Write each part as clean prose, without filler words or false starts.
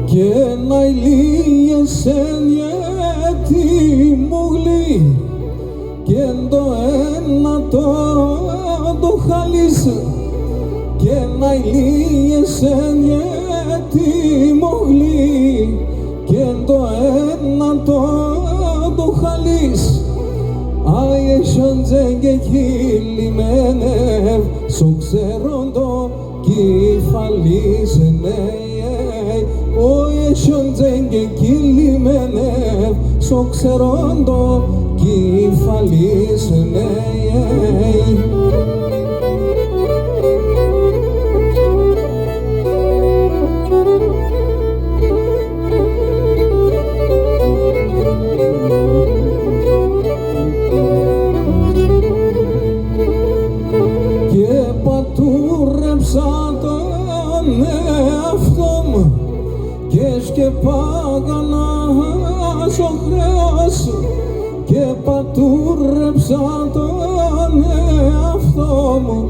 και να ηλίεσεν γιατί μογλή και το ένα το χαλίς και να ηλίεσεν γιατί μογλή και το ένα το χαλίς άιε σαντζεν και κυλιμένευ σο ξέρον το κεφαλής όιε σαντζεν και κυλιμένευ σο ξέρον το κεφαλής και πατούρεψα τον εαυτό μου και σκεπάγα να ζω χρέος και πατούρεψα τον εαυτό μου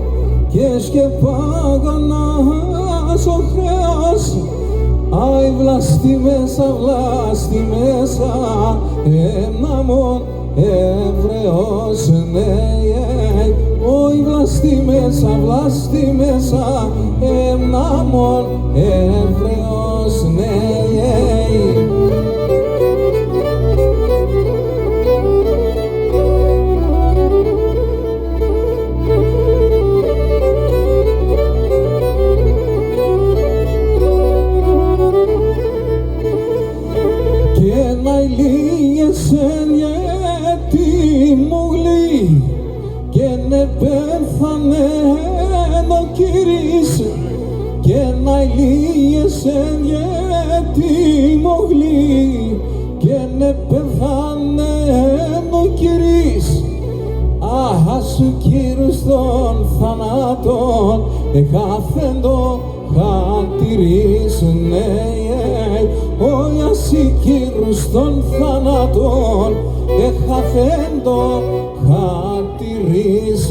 και σκεπάγα να ζω χρέος άι βλάστη μέσα ένα μον Εβραίος όι βλάστη μέσα ένα μον Εβραίος ηλίεσεν γιατί μογλή και να πέθανε ο Κύρις και να ηλίεσεν γιατί μογλή και να πέθανε ο Κύρις αχάσου Κύριος των θανάτων εχάθεν το χατηρής όι ασύ Κύριος των θανάτων εχάθεν το χατηρής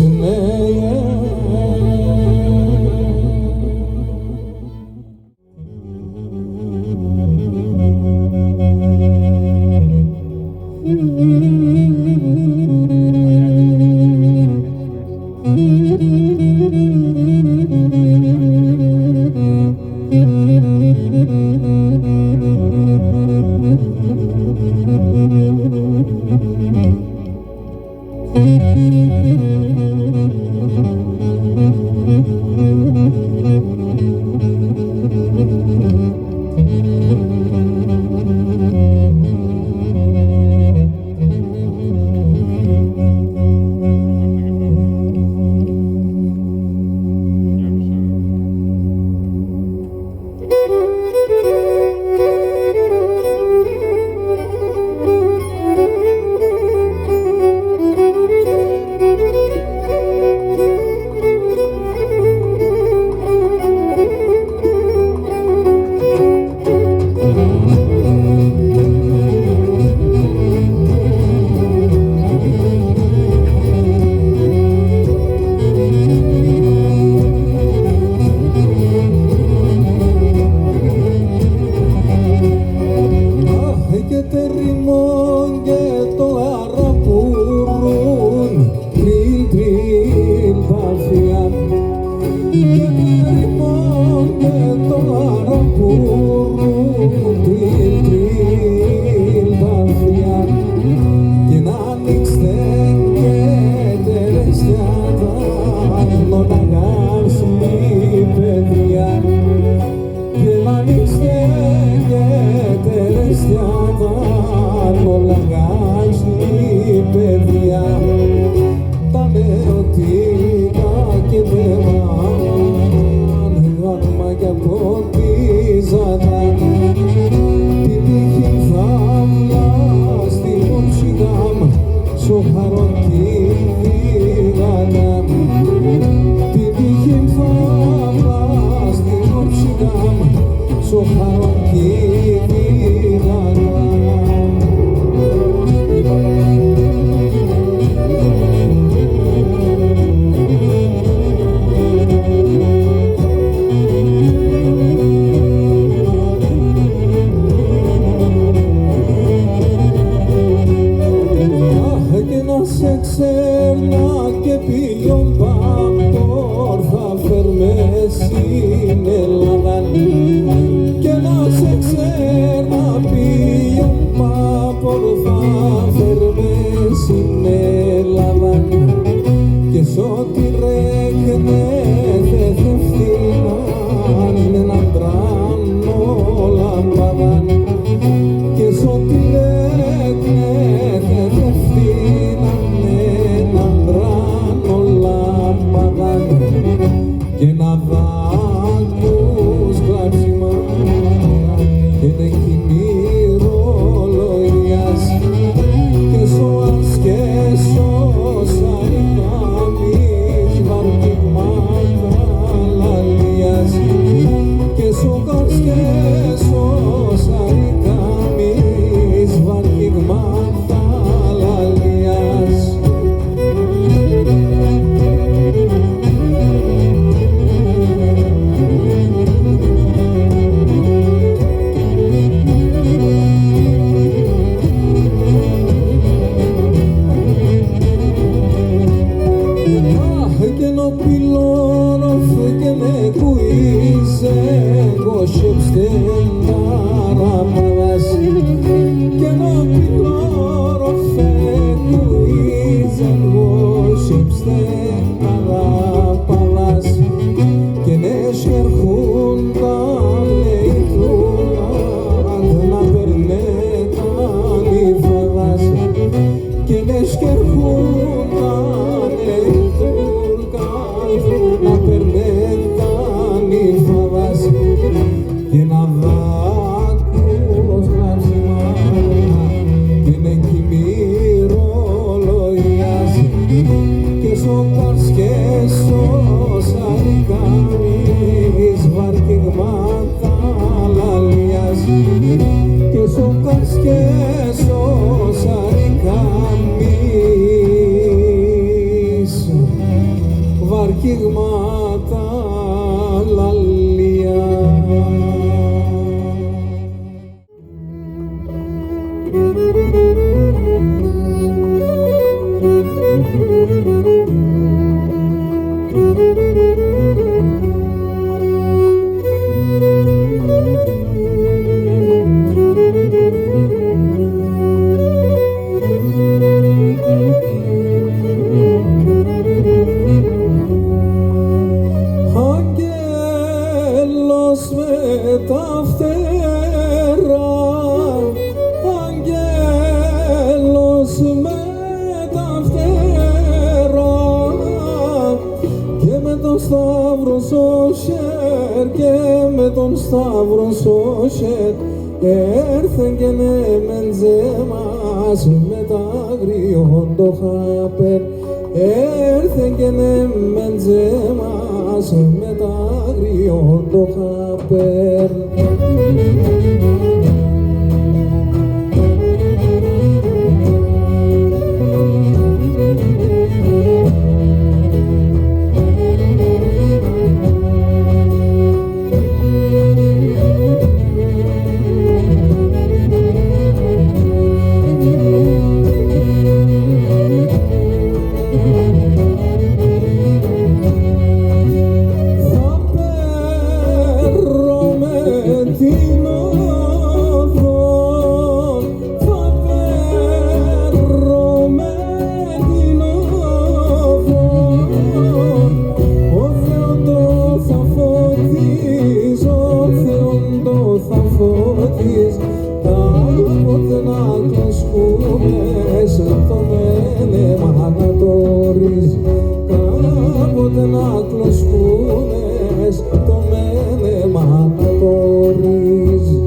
τα φτερά, αγγέλος με τα φτερά και με τον σταύρο στο χέρ και με τον σταύρο στο χέρ έρθεν και ναι μεντζέ μας με τα αγριόν το χαπέρ έρθεν και ναι μεντζέ μας με τα αγριόν το χαπέρ. Κάποτε να κλωσκούνες το μένεμα να το ρίζει.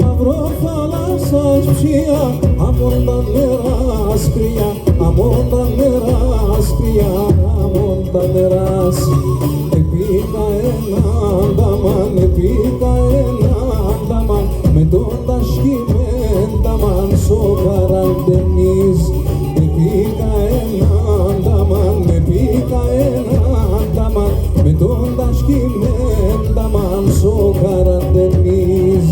Μαύρο θάλασσας ψία, αμόν τα νερά σκριά, αμόν τα νερά σκριά, αμόν τα νερά σκριά. Επίκα έναν ταμάν, επίκα έναν ταμάν, με τον τασκημέν ταμάν σο καραντενής. Επίκα έναν ταμάν, επίκα έναν ταμάν, με τον τασκημέν ταμάν σο καραντενής.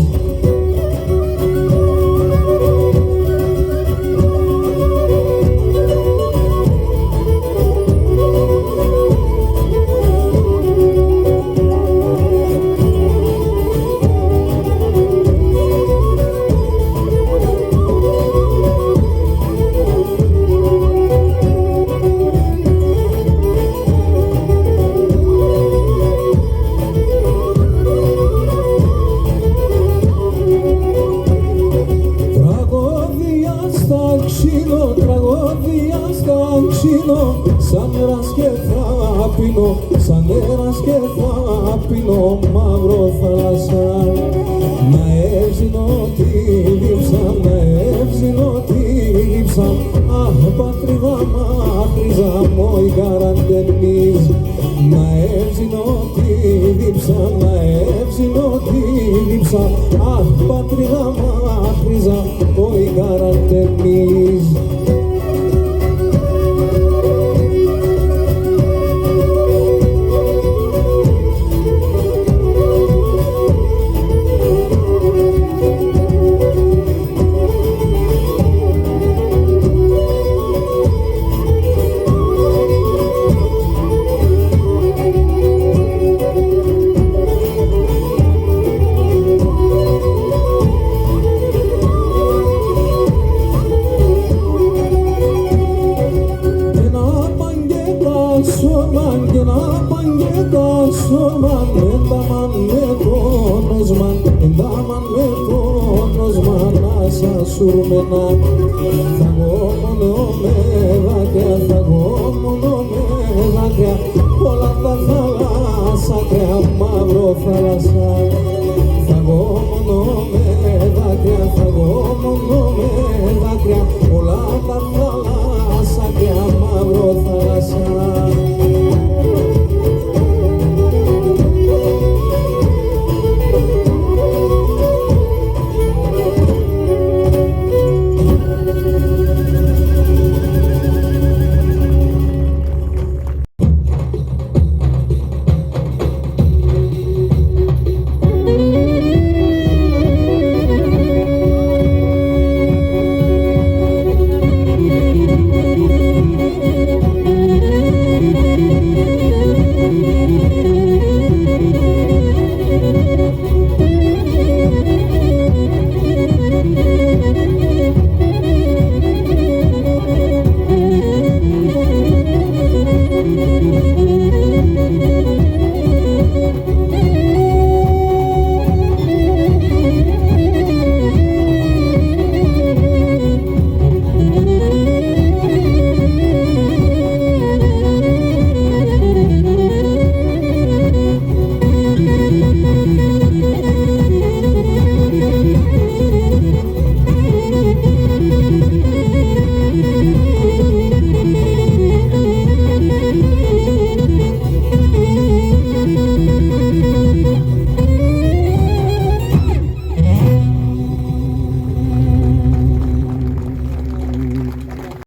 Τραγώδια στα ξύνω, σαν νεράς και θα πίνω, σαν νεράς και θα πίνω, μαύρο θάλασσα. Να εύζηνω τη λείψα, να εύζηνω τη λείψα, αχ, καραντεμείς. Να εύζηνω τη δίψα, να εύζηνω τη δίψα. Αχ, πατρίδα μαχρίζα, οι καραντεμείς. Και να παγγετάσομαν, ένταμαν με τόνοσμαν, ένταμαν με τόνοσμαν, άσα σουρμένα. Θα γω μόνο με δάκρυα, θα γω μόνο με δάκρυα, όλα τα θάλασσα κρέα, μαύρο θάλασσα. Θα γω μόνο με δάκρυα, θα γω